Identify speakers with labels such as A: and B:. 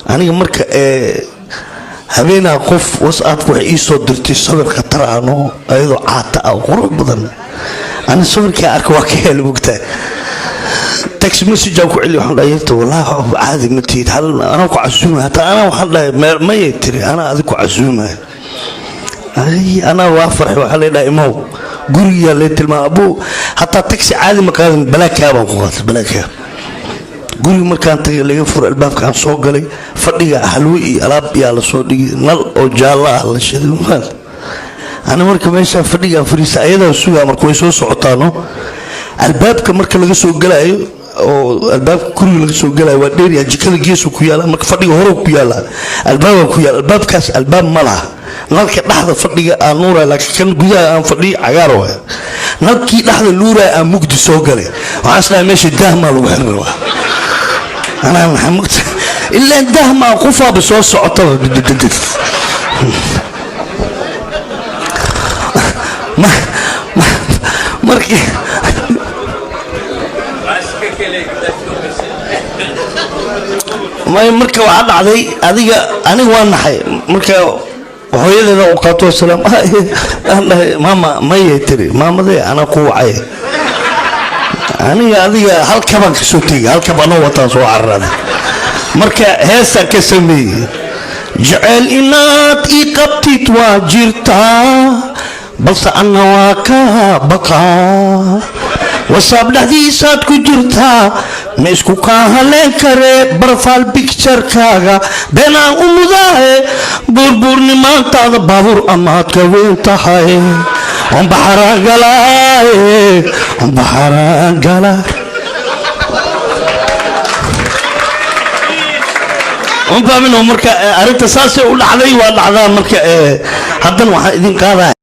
A: aniga marka habeenaa qof WhatsApp wax ii soo dirtay sawirka taraano ayadoo caata ah qurux badan ana sawirka arko waa ka hel mugta text message ku cili waxaan dhaayay wallahi caadi ma tiid hal ana ku casuumay hata ana waxaan dhahay ma yitiri ana adigu casuumay ay ana waa farx waxa leedahay imaw guriga la tilmaa abu hata text caadi ma qaadan balaka baan ku qaatay balaka guri markaan tagay laga fur albaabka soo galay fadhiga halwi iyo alaab yaa la soo dhigay nal oo jaala ah la shiday ana marka meesha fadhiga fariisa ayada suuga markuu way soo socotaano albaabka marka laga soo galaayo oo albaabka guriga laga soo galaayo waa dheer jikada geeso ku yaala marka fadhiga hore ku yaala albaabka ku yaala albaabkaas albaab malaha nalka dhaxda fadhiga aan nuura laakiin kan gudaha aan fadhi cagaar waa nalkii dhaxda luura aan mugdi soo galay waxaan isla meesha daahma lagu xirnaa أنا محمد إلا ده ما قفا بصوص عطوا ما مركي ما مركي وعد علي هذيك أنا وانا حي مركي وهيدا لو قاتوا السلام ماما ما يتري ماما ذي أنا قوعي أنا هذه هالكبان كسوتي هالكبان هو تاسو عرّد مركا هسا كسمي جعل إنات إقبتي تواجرتا بس أنا واكا بقى وصاب لحديثات كجرتا مسكو كاهلين كري برفال بيكتشر كاغا بينا أمضاه بوربور نمان تاغ بابور أمات كوين تحاي هم بحرا قلاي هم بحرا قلاي هم فامنهم مركا أردت ساسي أقول علي وأقول على مركا هدن واحد إذن قاضي